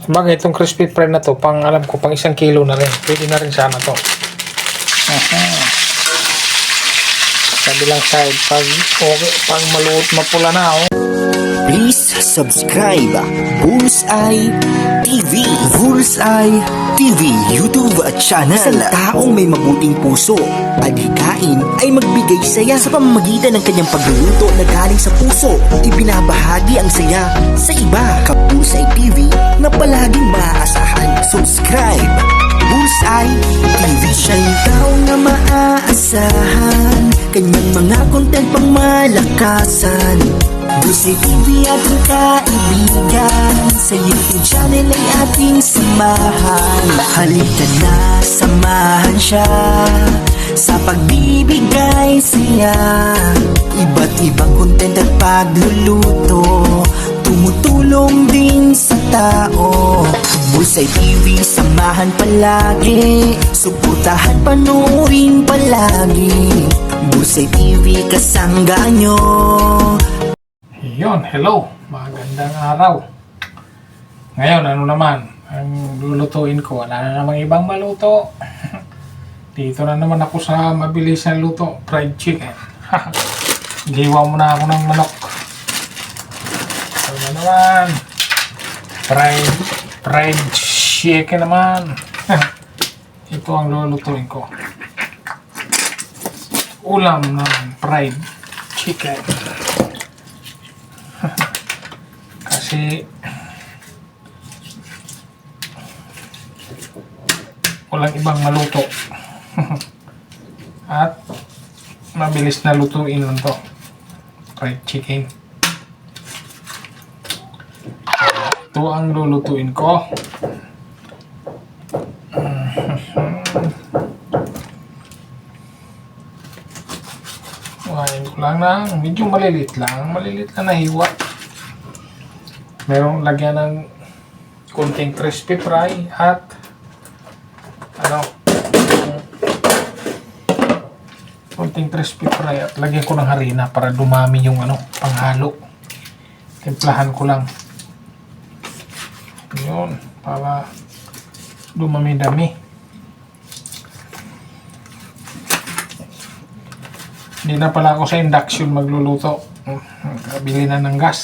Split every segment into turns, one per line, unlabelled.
Bagay itong crispy fry na to, pang alam ko, pang 1 kilo na rin. Pwede na rin sana to. Kabilang side, pag okay, pag maluot mapula na, oh.
Please subscribe Bullseye TV. Bullseye TV YouTube channel. Isang taong may mabuting puso, adhikain ay magbigay saya sa pamamagitan ng kanyang pagluluto na galing sa puso. Ibinabahagi ang saya sa iba. Bullseye TV na palaging maaasahan. Subscribe Bullseye TV. Siya'y tao na maaasahan, kanyang mga content pang malakasan. Bullseye TV ating kaibigan, sa YouTube channel ay ating samahan. Halika na, samahan siya sa pagbibigay saya. Iba't ibang content at pagluluto, tumutulong din sa tao. Bullseye TV, samahan palagi, suportahan, panoorin palagi. Bullseye TV, kasangga nyo.
Yun, hello, magandang araw. Ngayon, ano naman ang lulutuin ko? Wala na namang ibang maluto. Dito na naman ako sa mabilis na luto, fried chicken. Giwa mo na ako ng manok. Ito na naman, fried chicken naman. Ito ang lulutuin ko. Ulam ng fried chicken. Kasi walang ibang maluto. At mabilis na lutuin lang to, fried chicken. Ito ang lulutuin ko. Kuhain ko lang ng medyo malilit lang na hiwa. Merong lagyan ng konting crispy fry at konting crispy fry at lagyan ko ng harina para dumami yung panghalo. Timplahan ko lang yun para dumami-dami. Hindi na pala ako sa induction magluluto. Bili na ng gas.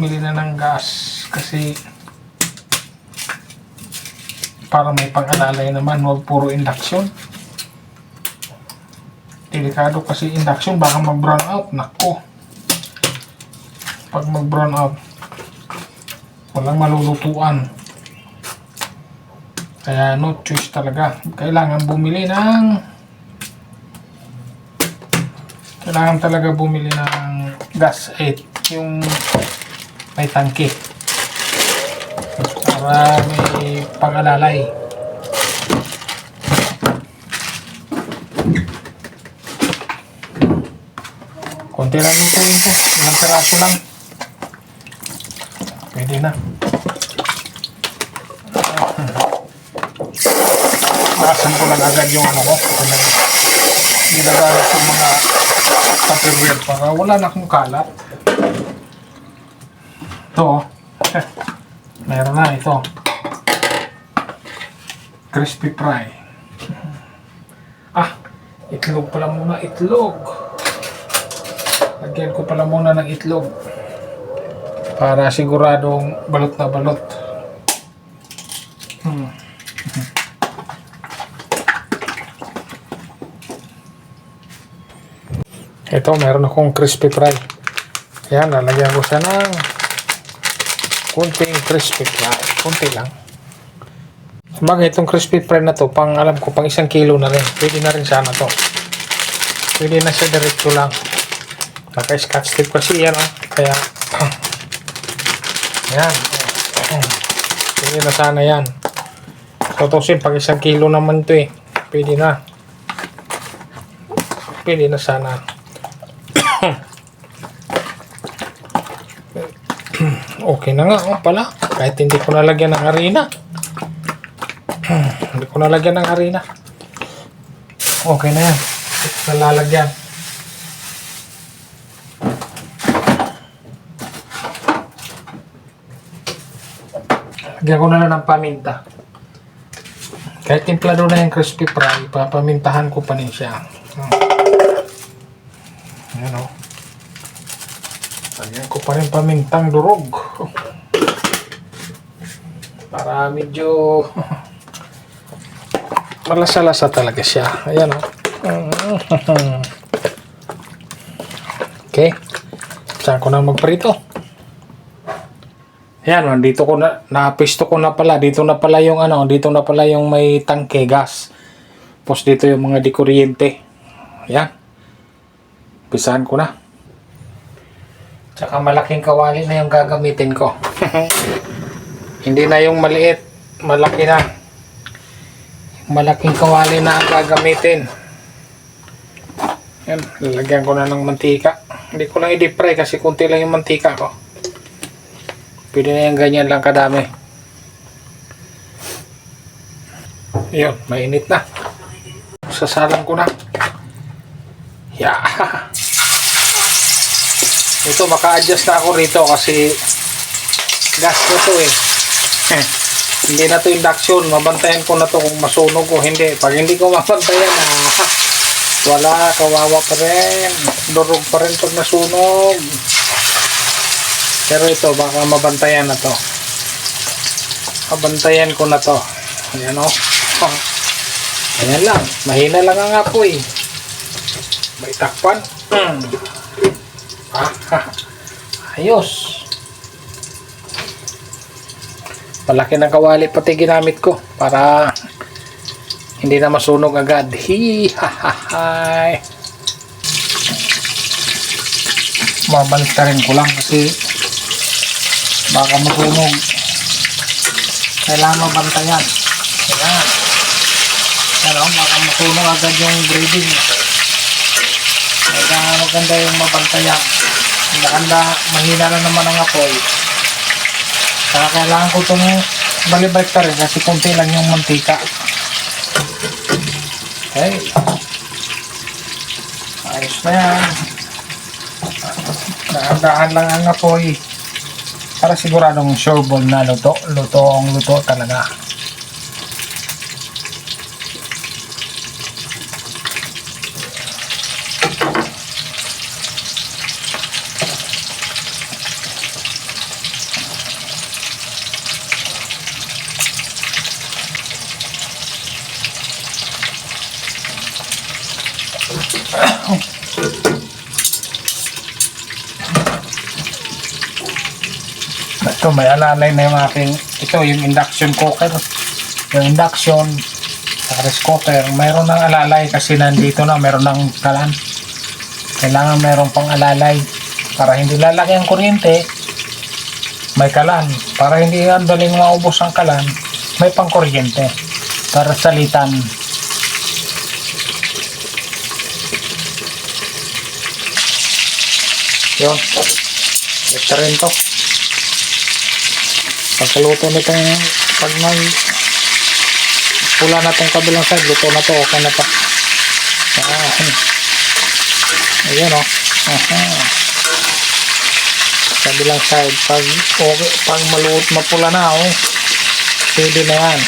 Bili na ng gas kasi para may pang-alalay naman, huwag puro induction. Delikado kasi induction, baka mag-brown out. Nako, pag mag-brown out, walang malulutuan. Kaya no choice talaga. Kailangan talaga bumili ng gas 8, yung may tangke para may pang-alalay. Konti lang lutuin ko, ilang peraso lang, pwede na. Nakasan ko lang agad yung ko, ginagamit yung mga tupperware para wala na akong kalat. Ito, meron na ito, crispy fry. Itlog pala muna, itlog. Lagyan ko pala muna ng itlog para siguradong balot na balot. Ito, meron akong crispy fry. Ayan, lalagyan ko siya ng kunting crispy fry. Kunti lang. Bagay itong crispy fry na to, pang alam ko, pang 1 kilo na rin. Pwede na rin sana to. Pwede na siya diretso lang. Naka-scotch tape kasi yan, kaya ayan. Pwede na sana yan. So, tosin, pag 1 kilo naman to pwede na. Pwede na sana. Okay na nga pala, kahit hindi ko nalagyan ng harina. Hindi ko nalagyan ng harina. Okay na yan. Ito na lalagyan. Lagyan ko na lang ng paminta. Kahit timplado na yung crispy fry, papamintahan ko pa rin siya. Ayan o. Lagyan ko pa rin pamintang durog. Para medyo malasa-lasa talaga siya. Ayan o. Okay. Saan ko na magprito? Ayan, dito ko na napisto ko na pala. Dito na pala yung dito na pala yung may tangke gas. Tapos dito yung mga dikuryente. Ayan. Pisahan ko na. Tsaka malaking kawali na yung gagamitin ko. Hindi na yung maliit, malaki na. Malaking kawali na ang gagamitin. Ayan, lalagyan ko na ng mantika. Hindi ko lang i-deep fry kasi kunti lang yung mantika ko. Pwede na yung ganyan lang kadami. Ayun, mainit na. Sasalang ko na. Yeah. Ito, maka-adjust na ako rito kasi gas na to eh. Hindi na to induction. Mabantayan ko na to kung masunog o hindi. Pag hindi ko mabantayan, wala, kawawa pa rin. Durog pa rin pag nasunog. Pero ito, baka mabantayan na to. Mabantayan ko na to. Ayan o. Ayan lang. Mahina lang ang apoy. May takpan. Ayos. Malaki ng kawali pati ginamit ko para hindi na masunog agad. Hihahahay. Babaliktarin ko lang kasi baka masunog. Kailangan mabantayan. Ayan. Ayan, baka masunog agad yung breading. Kailangan maganda yung mabantayan. Handa, mahina na naman ang apoy. Kaya kailangan ko itong balibalik kasi kunti lang yung mantika. Okay. Ayos na yan. Dahan-dahan lang ang apoy. Para siguradong sure ball na luto. Luto talaga. Ito, may alalay na yung aking, ito yung induction cooker, yung induction sa rice cooker, mayroon ng alalay kasi nandito na, mayroon ng kalan. Kailangan mayroon pang alalay para hindi lalaki ang kuryente, may kalan. Para hindi ang daling maubos ang kalan, may pang kuryente para salitan. Yun, ito rin to. Pagkaluto nitong pag may pula na tong kabilang side, luto na to, okay na to. Ayan o. Kabilang side, pag maluot mapula na pwede na yan.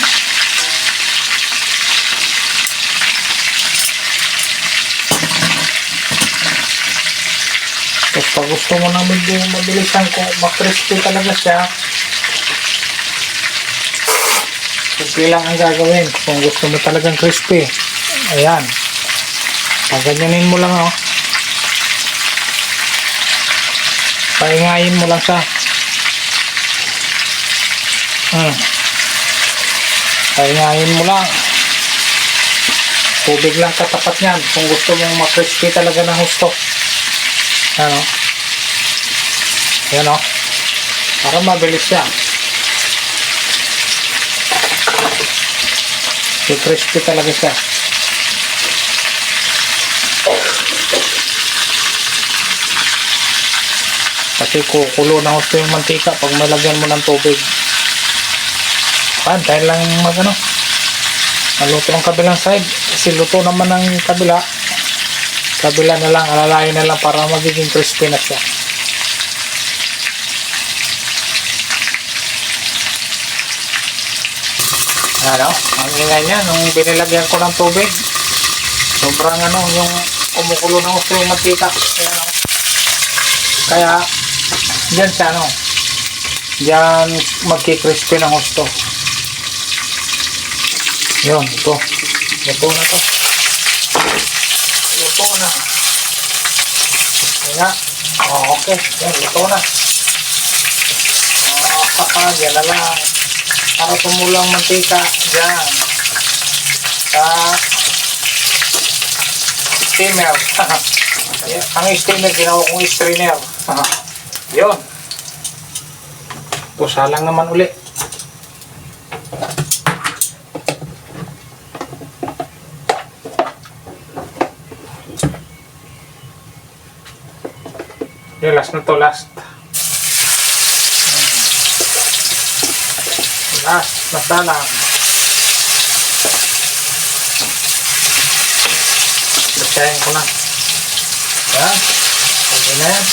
Tapos pag gusto mo na medyo mabilisan ko, makrispy talaga siya, crispy lang ang gagawin. Kung gusto mo talagang crispy, ayan, paganyanin mo lang pahingayin mo lang siya. Pahingayin mo lang, tubig lang katapat niyan kung gusto mong makrispy talaga ng husto. Ayan para mabilis siya. Crispy talaga siya. Kasi kukulo na gusto yung mantika pag malagyan mo ng tubig. Pantay lang maluto ang kabilang side. Kasi luto naman ang kabila na lang, alalayin na lang para magiging crispy na siya. Ano, ang ingay niya nung binilagyan ko ng tubig. Sobrang ano, yung kumukulo ng gusto yung mantika. Ayan, oh. Kaya, dyan siya, ano, dyan magkikrispy ng gusto. Yun, ito. Luto na to. Luto na. Ayan nga. Oh, okay. Yan, luto na. Oh, yan na lang. Para tumulang mantika. Yan. Sa steamer. Ang steamer, ginawa kong strainer. Yun. Pusa lang naman uli. Yung last na to, last. Last na salang. Basahin ko na. Yan. Okay na yan.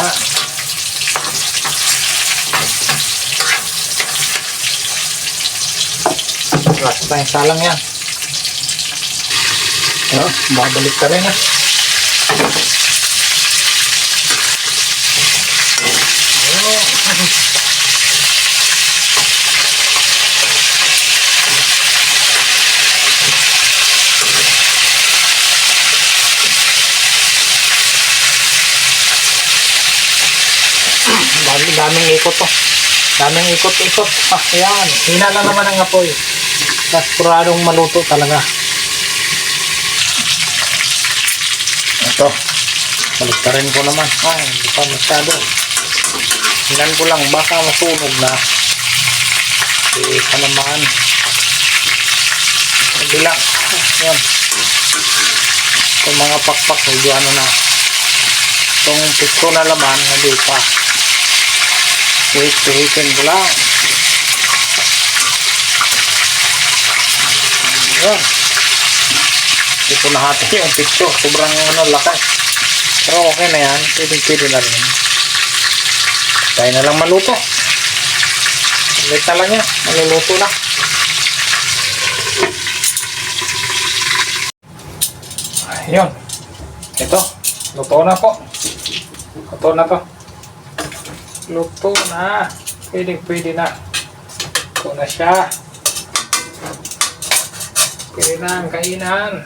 Yan. Last na yung salang yan. Babalik ka rin, ha. Daming ikot to. Daming ikot-ikot. Yan. Hina lang naman ang apoy. Tapos puradong maluto talaga. Ito. Baliktarin ko naman. Hindi pa masyado. Hinan ko lang. Baka masunog na. Hindi pa naman. Hindi lang. Yan. Itong mga pakpak. Medyo ano na. Itong pisto na laman. Hindi pa. Pihitin ko lang. Yan. Ito na hati yung pisto. Sobrang ano, laki. Pero okay na yan. Pwede na rin. Tayo na lang maluto. Ulit na lang yan. Maluluto na. Ayun. Ito. Luto na po. Luto na to. Luto na. Pwede na. Luto na siya. Pwede na ang kainan.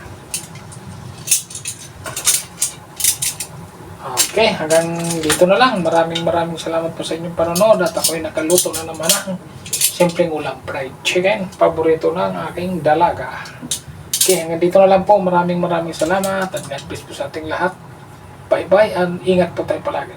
Okay, hanggang dito na lang. Maraming salamat po sa inyong panonood at ako'y nakaluto na naman ng simpleng ulam, fried chicken. Paborito ng aking dalaga. Okay, hanggang dito na lang po. Maraming salamat at God bless po sa ating lahat. Bye-bye and ingat po tayo palagi.